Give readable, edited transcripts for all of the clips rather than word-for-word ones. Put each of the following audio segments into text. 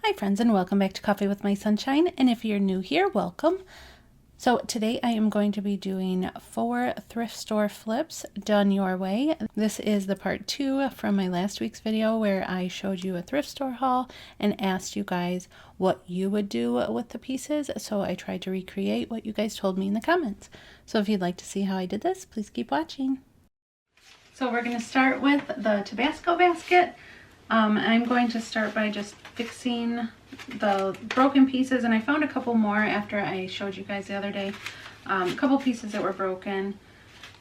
Hi friends, and welcome back to Coffee with My Sunshine, and if you're new here, welcome. So today I am going to be doing 4 thrift store flips done your way. This is the part 2 from my last week's video where I showed you a thrift store haul and asked you guys what you would do with the pieces. So I tried to recreate what you guys told me in the comments. So if you'd like to see how I did this, please keep watching. So we're going to start with the Tabasco basket. I'm going to start by just fixing the broken pieces, and I found a couple more after I showed you guys the other day. A couple pieces that were broken,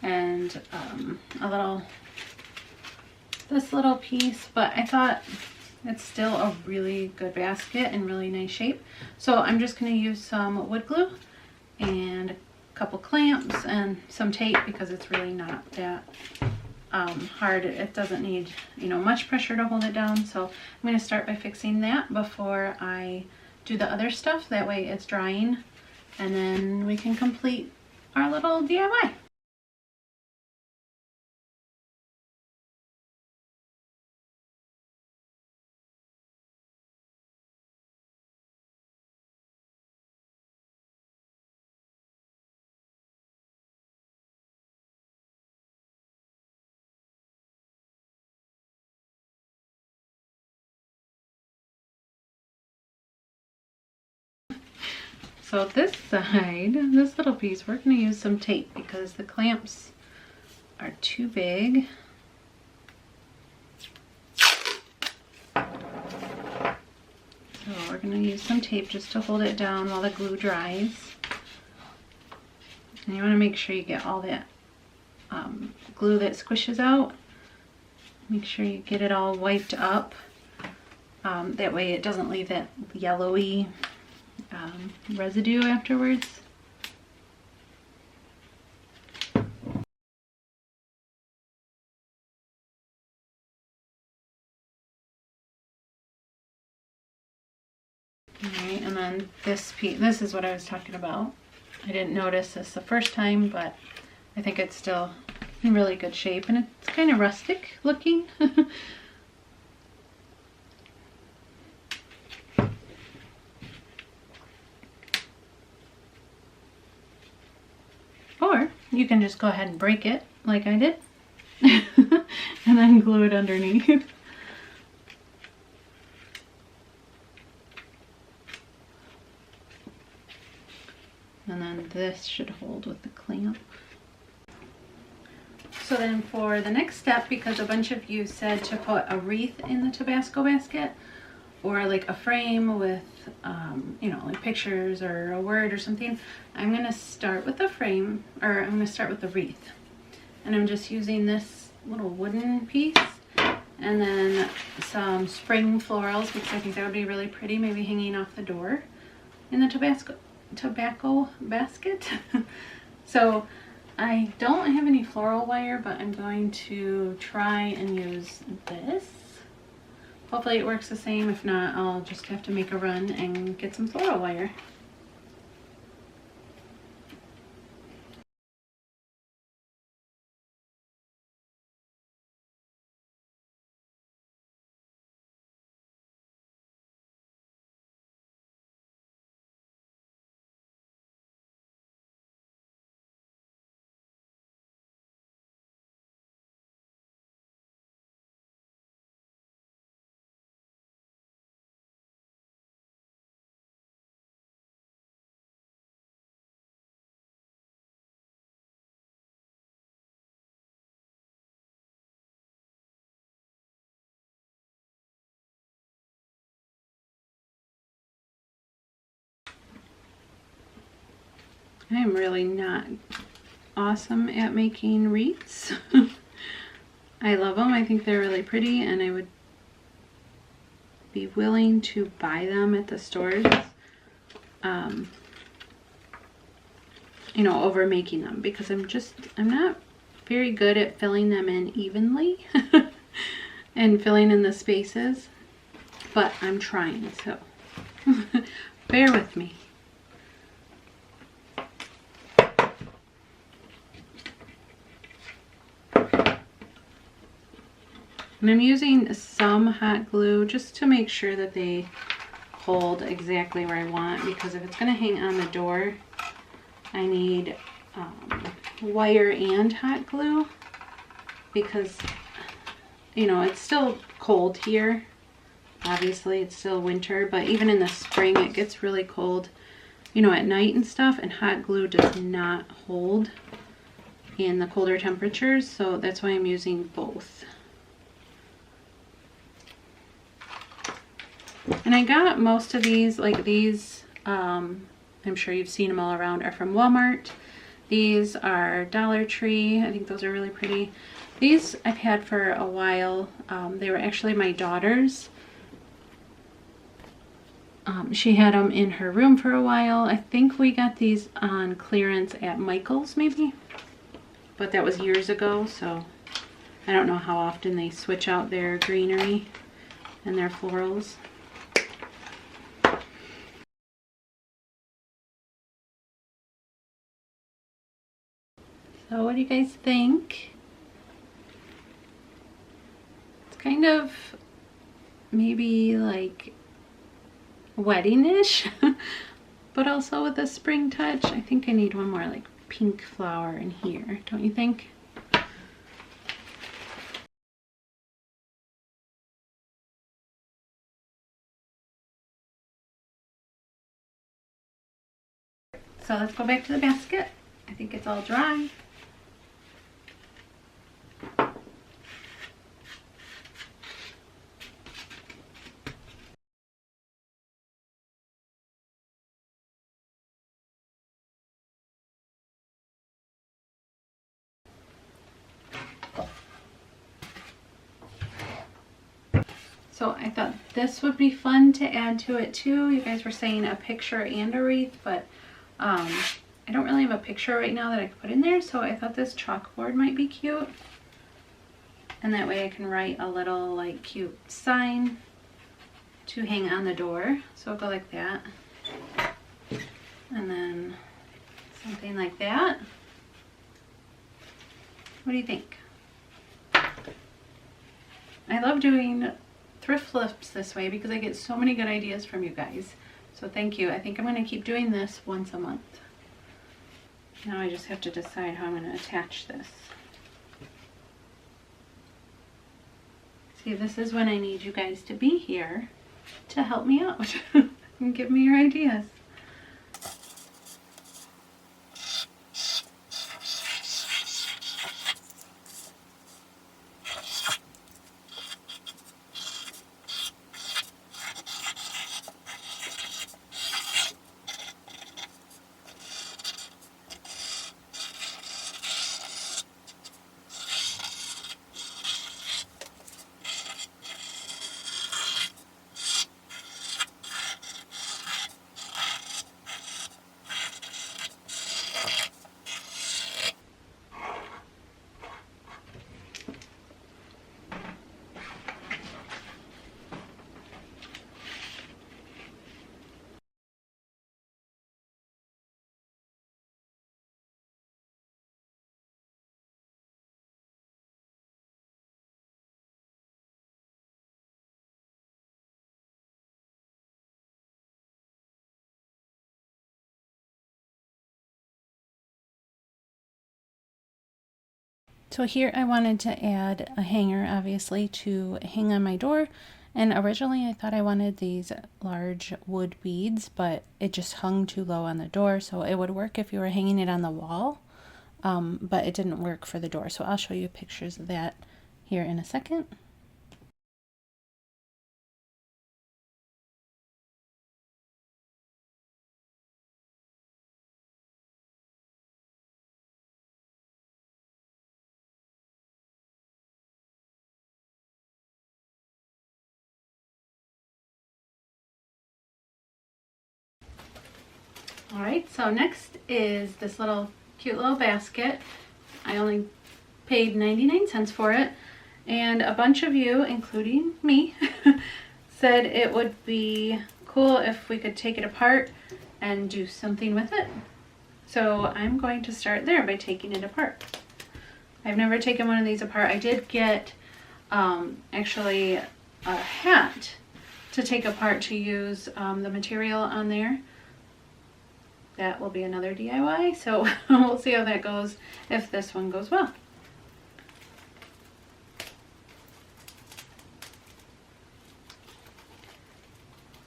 and this little piece, but I thought it's still a really good basket in really nice shape. So I'm just going to use some wood glue and a couple clamps and some tape because it's really not that hard. It doesn't need, much pressure to hold it down. So I'm going to start by fixing that before I do the other stuff. That way it's drying, and then we can complete our little DIY. So this side, this little piece, we're going to use some tape because the clamps are too big. So we're going to use some tape just to hold it down while the glue dries. And you want to make sure you get all that glue that squishes out. Make sure you get it all wiped up. That way it doesn't leave that yellowy residue afterwards. Alright, and then this piece, this is what I was talking about. I didn't notice this the first time, but I think it's still in really good shape, and it's kind of rustic looking. Or you can just go ahead and break it like I did and then glue it underneath. And then this should hold with the clamp. So then for the next step, because a bunch of you said to put a wreath in the Tabasco basket, or like a frame with, like pictures or a word or something, I'm going to start with the frame, or I'm going to start with the wreath. And I'm just using this little wooden piece and then some spring florals because I think that would be really pretty, maybe hanging off the door in the tobacco basket. So I don't have any floral wire, but I'm going to try and use this. Hopefully it works the same. If not, I'll just have to make a run and get some floral wire. I'm really not awesome at making wreaths. I love them. I think they're really pretty, and I would be willing to buy them at the stores, over making them, because I'm not very good at filling them in evenly and filling in the spaces, but I'm trying, so bear with me. And I'm using some hot glue just to make sure that they hold exactly where I want, because if it's going to hang on the door, I need wire and hot glue, because, you know, it's still cold here. Obviously, it's still winter, but even in the spring, it gets really cold, you know, at night and stuff, and hot glue does not hold in the colder temperatures, so that's why I'm using both. And I got most of these, like these, I'm sure you've seen them all around, are from Walmart. These are Dollar Tree. I think those are really pretty. These I've had for a while. They were actually my daughter's. She had them in her room for a while. I think we got these on clearance at Michael's maybe, but that was years ago, so I don't know how often they switch out their greenery and their florals. So what do you guys think? It's kind of maybe like wedding-ish, but also with a spring touch. I think I need one more like pink flower in here, don't you think? So let's go back to the basket. I think it's all dry. So I thought this would be fun to add to it too. You guys were saying a picture and a wreath, but I don't really have a picture right now that I could put in there, so I thought this chalkboard might be cute. And that way I can write a little like cute sign to hang on the door. So I'll go like that. And then something like that. What do you think? I love doing thrift flips this way because I get so many good ideas from you guys. So thank you. I think I'm going to keep doing this once a month. Now I just have to decide how I'm going to attach this. See, this is when I need you guys to be here to help me out and give me your ideas. So here I wanted to add a hanger, obviously, to hang on my door. And originally I thought I wanted these large wood beads, but it just hung too low on the door. So it would work if you were hanging it on the wall, but it didn't work for the door. So I'll show you pictures of that here in a second. Alright, so next is this little cute little basket. I only paid 99 cents for it, and a bunch of you, including me, said it would be cool if we could take it apart and do something with it. So I'm going to start there by taking it apart. I've never taken one of these apart. I did get actually a hat to take apart to use the material on there. That will be another DIY, so we'll see how that goes if this one goes well.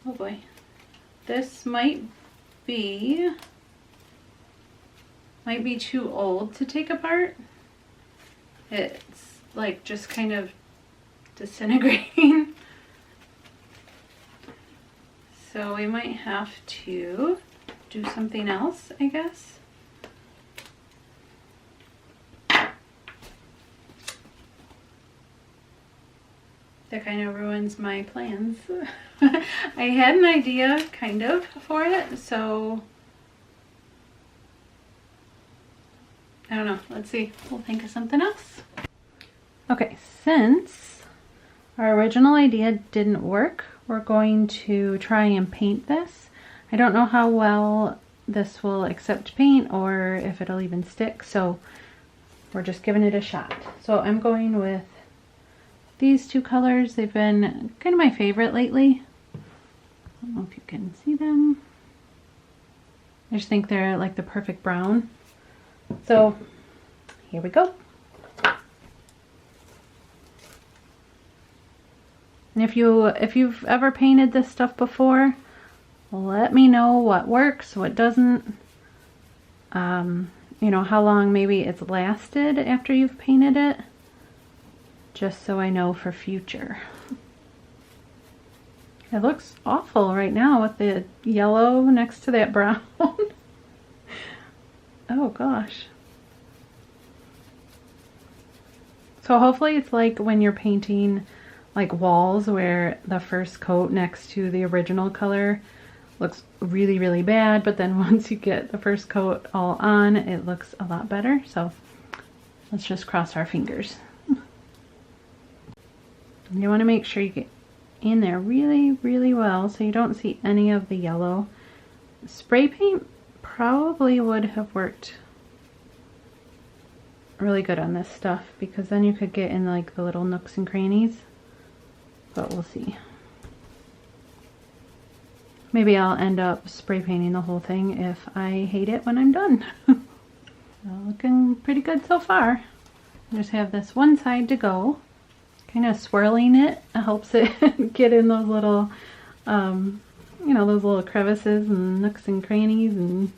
Oh boy, this might be too old to take apart. It's like just kind of disintegrating. So we might have to do something else, I guess. That kind of ruins my plans. I had an idea kind of for it, so I don't know. Let's see. We'll think of something else. Okay, since our original idea didn't work, we're going to try and paint this. I don't know how well this will accept paint or if it'll even stick, so we're just giving it a shot. So I'm going with these two colors. They've been kind of my favorite lately. I don't know if you can see them. I just think they're like the perfect brown. So here we go. And if you've ever painted this stuff before, let me know what works, what doesn't. You know, how long maybe it's lasted after you've painted it, just so I know for future. It looks awful right now with the yellow next to that brown. Oh gosh. So hopefully it's like when you're painting like walls where the first coat next to the original color looks really, really bad, but then once you get the first coat all on, it looks a lot better. So let's just cross our fingers. You want to make sure you get in there really, really well so you don't see any of the yellow. Spray paint probably would have worked really good on this stuff, because then you could get in like the little nooks and crannies, but we'll see. Maybe I'll end up spray painting the whole thing if I hate it when I'm done. Looking pretty good so far. I just have this one side to go. Kind of swirling it helps it get in those little, you know, those little crevices and nooks and crannies. And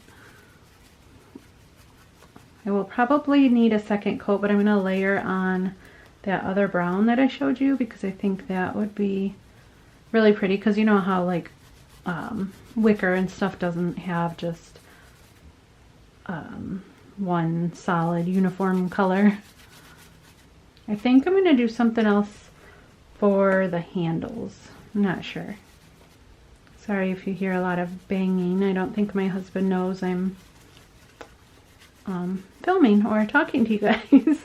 I will probably need a second coat, but I'm going to layer on that other brown that I showed you, because I think that would be really pretty. Because you know how like wicker and stuff doesn't have just one solid uniform color. I think I'm going to do something else for the handles. I'm not sure. Sorry if you hear a lot of banging. I don't think my husband knows I'm filming or talking to you guys.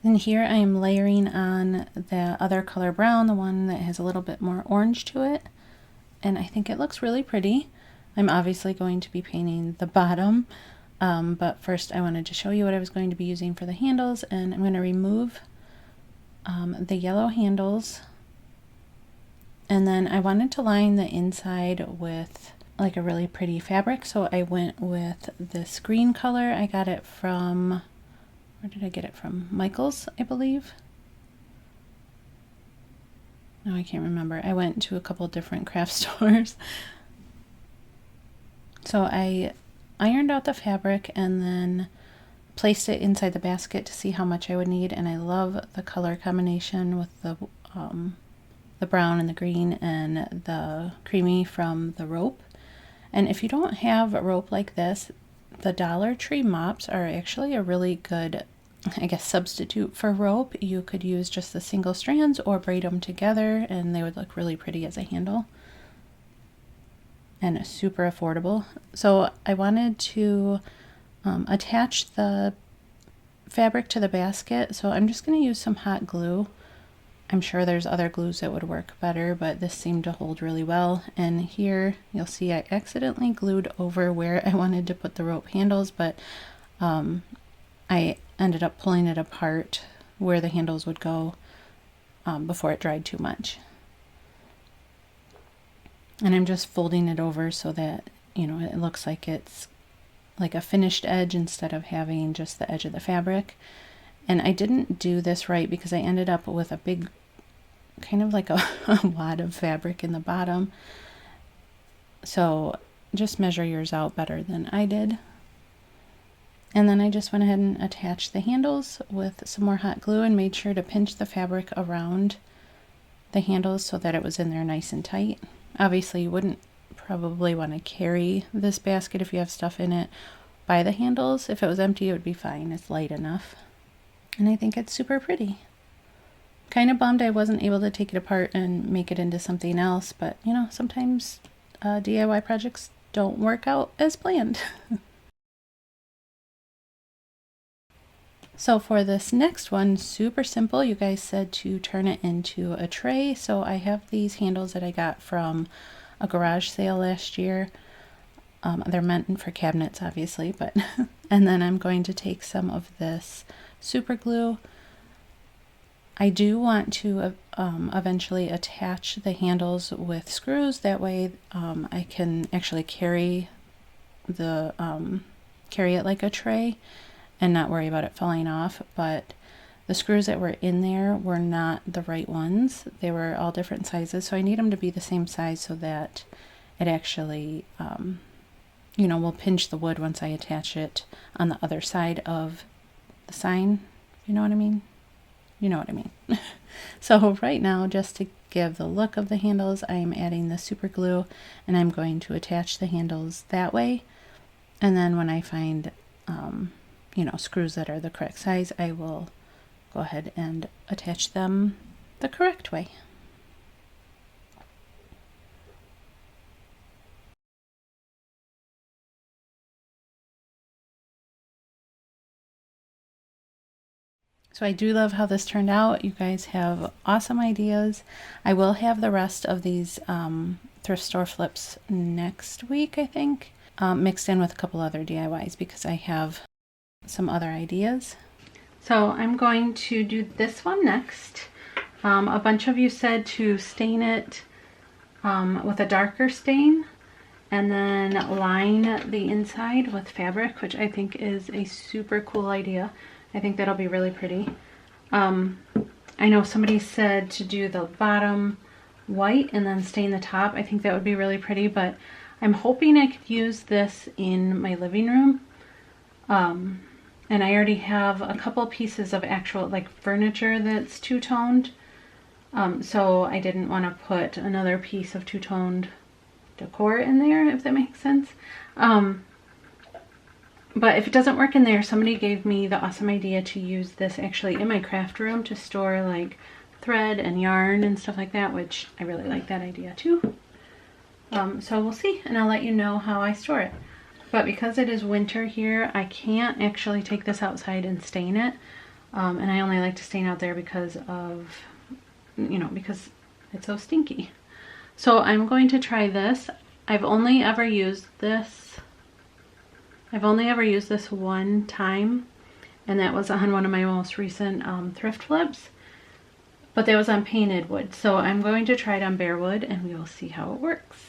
And here I am layering on the other color brown, the one that has a little bit more orange to it. And I think it looks really pretty. I'm obviously going to be painting the bottom, but first I wanted to show you what I was going to be using for the handles. And I'm going to remove the yellow handles. And then I wanted to line the inside with like a really pretty fabric. So I went with this green color. I got it from... where did I get it from? Michael's, I believe. No, I can't remember. I went to a couple different craft stores. So I ironed out the fabric and then placed it inside the basket to see how much I would need. And I love the color combination with the brown and the green and the creamy from the rope. And if you don't have a rope like this, the Dollar Tree mops are actually a really good, I guess, substitute for rope. You could use just the single strands or braid them together and they would look really pretty as a handle. And super affordable. So I wanted to attach the fabric to the basket. So I'm just going to use some hot glue I'm sure there's other glues that would work better, but this seemed to hold really well. And here you'll see I accidentally glued over where I wanted to put the rope handles, but I ended up pulling it apart where the handles would go before it dried too much. And I'm just folding it over so that, you know, it looks like it's like a finished edge instead of having just the edge of the fabric. And I didn't do this right because I ended up with a big, kind of like a wad of fabric in the bottom. So just measure yours out better than I did. And then I just went ahead and attached the handles with some more hot glue and made sure to pinch the fabric around the handles so that it was in there nice and tight. Obviously you wouldn't probably want to carry this basket if you have stuff in it by the handles. If it was empty, it would be fine. It's light enough. And I think it's super pretty. Kind of bummed I wasn't able to take it apart and make it into something else, but you know, sometimes DIY projects don't work out as planned. So for this next one, super simple. You guys said to turn it into a tray. So I have these handles that I got from a garage sale last year. They're meant for cabinets, obviously, but and then I'm going to take some of this super glue. I do want to eventually attach the handles with screws. That way I can actually carry the carry it like a tray and not worry about it falling off. But the screws that were in there were not the right ones. They were all different sizes, so I need them to be the same size so that it actually you know, will pinch the wood once I attach it on the other side of the sign. You know what I mean? You know what I mean. So right now, just to give the look of the handles, I am adding the super glue and I'm going to attach the handles that way. And then when I find you know, screws that are the correct size, I will go ahead and attach them the correct way. So I do love how this turned out. You guys have awesome ideas. I will have the rest of these thrift store flips next week, I think, mixed in with a couple other DIYs because I have some other ideas. So I'm going to do this one next. A bunch of you said to stain it with a darker stain and then line the inside with fabric, which I think is a super cool idea. I think that'll be really pretty. I know somebody said to do the bottom white and then stain the top. I think that would be really pretty, but I'm hoping I could use this in my living room. And I already have a couple pieces of actual like furniture that's two-toned. So I didn't want to put another piece of two-toned decor in there, if that makes sense. But if it doesn't work in there, somebody gave me the awesome idea to use this actually in my craft room to store like thread and yarn and stuff like that, which I really like that idea too. So we'll see, and I'll let you know how I store it. But because it is winter here, I can't actually take this outside and stain it. And I only like to stain out there because of, you know, because it's so stinky. So I'm going to try this. I've only ever used this one time, and that was on one of my most recent thrift flips, but that was on painted wood. So I'm going to try it on bare wood and we will see how it works.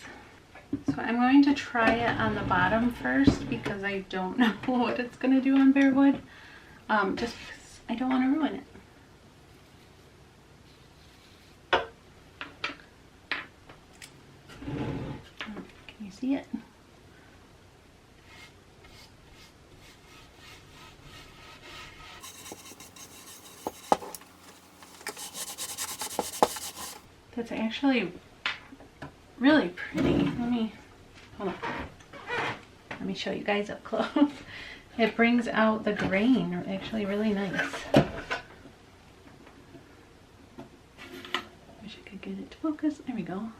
So I'm going to try it on the bottom first because I don't know what it's going to do on bare wood, just because I don't want to ruin it. Can you see it? That's actually really pretty. Hold on. Let me show you guys up close. It brings out the grain actually really nice. Wish I could get it to focus. There we go.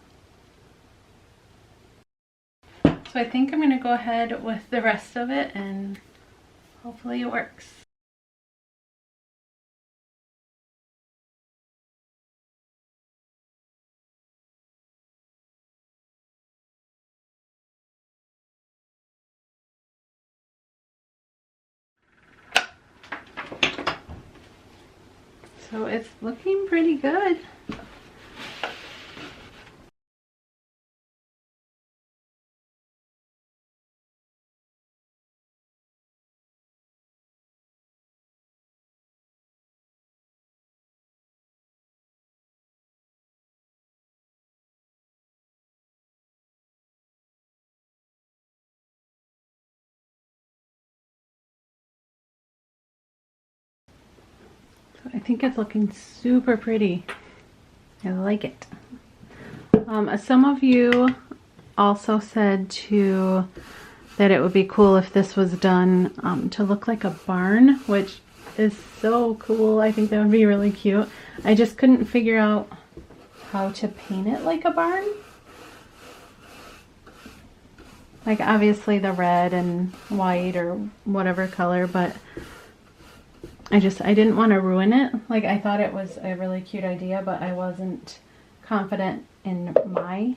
So I think I'm going to go ahead with the rest of it and hopefully it works. So it's looking pretty good. So I think it's looking super pretty. I like it. Some of you also said that it would be cool if this was done to look like a barn, which is so cool. I think that would be really cute. I just couldn't figure out how to paint it like a barn. Like obviously the red and white or whatever color, but I didn't want to ruin it. Like I thought it was a really cute idea, but I wasn't confident in my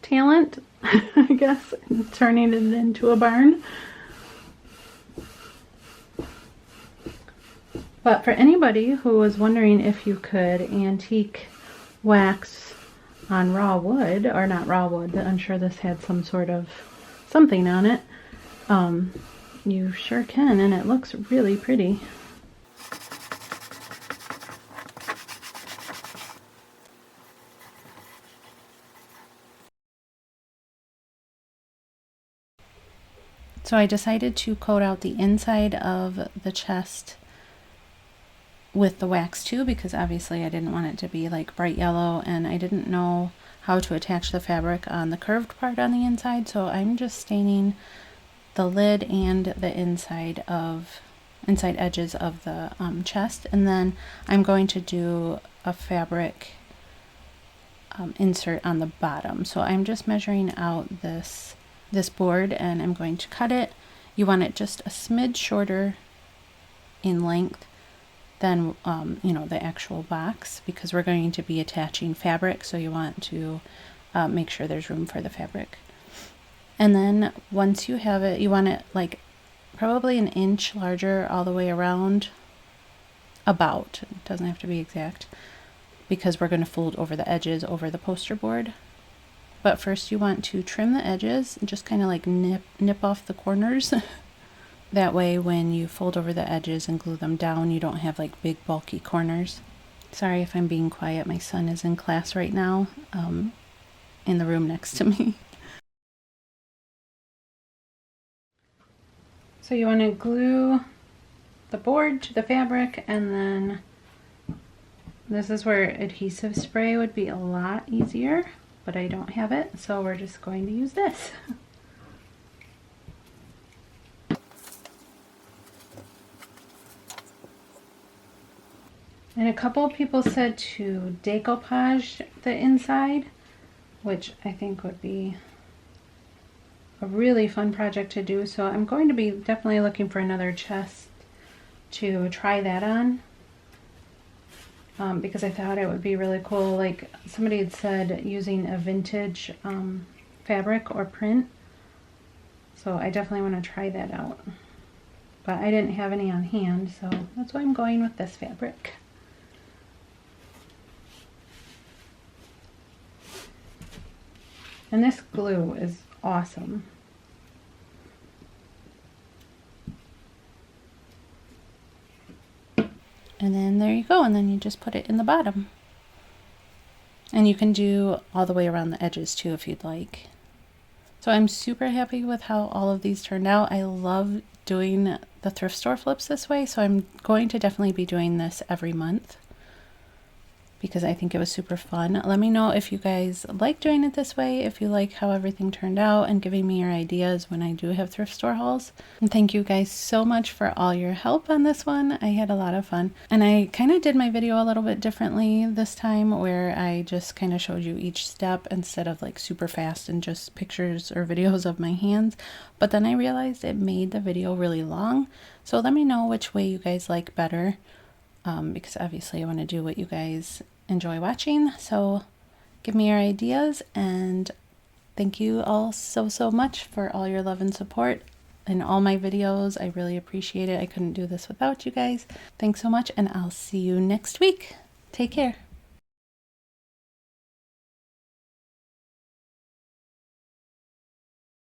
talent, I guess, in turning it into a barn. But for anybody who was wondering if you could antique wax on raw wood, or not raw wood, I'm sure this had some sort of something on it, you sure can, and it looks really pretty. So I decided to coat out the inside of the chest with the wax too, because obviously I didn't want it to be like bright yellow, and I didn't know how to attach the fabric on the curved part on the inside, so I'm just staining the lid and the inside edges of the chest, and then I'm going to do a fabric insert on the bottom. So I'm just measuring out this board, and I'm going to cut it. You want it just a smidge shorter in length than you know, the actual box, because we're going to be attaching fabric, so you want to make sure there's room for the fabric. And then once you have it, you want it like probably an inch larger all the way around, about. It doesn't have to be exact, because we're going to fold over the edges over the poster board. But first you want to trim the edges and just kind of like nip off the corners. That way when you fold over the edges and glue them down, you don't have like big bulky corners. Sorry if I'm being quiet, my son is in class right now, in the room next to me. So you want to glue the board to the fabric, and then this is where adhesive spray would be a lot easier, but I don't have it, so we're just going to use this. And a couple of people said to decoupage the inside, which I think would be a really fun project to do. So I'm going to be definitely looking for another chest to try that on, because I thought it would be really cool. Like somebody had said, using a vintage fabric or print. So I definitely want to try that out. But I didn't have any on hand, so that's why I'm going with this fabric. And this glue is awesome. And then there you go, and then you just put it in the bottom. And you can do all the way around the edges too if you'd like. So I'm super happy with how all of these turned out. I love doing the thrift store flips this way, so I'm going to definitely be doing this every month, because I think it was super fun. Let me know if you guys like doing it this way, if you like how everything turned out, and giving me your ideas when I do have thrift store hauls. And thank you guys so much for all your help on this one. I had a lot of fun. And I kind of did my video a little bit differently this time, where I just kind of showed you each step instead of like super fast and just pictures or videos of my hands. But then I realized it made the video really long. So let me know which way you guys like better. Because obviously I want to do what you guys enjoy watching. So give me your ideas, and thank you all so much for all your love and support. in all my videos. I really appreciate it. I couldn't do this without you guys. Thanks so much, and I'll see you next week. Take care.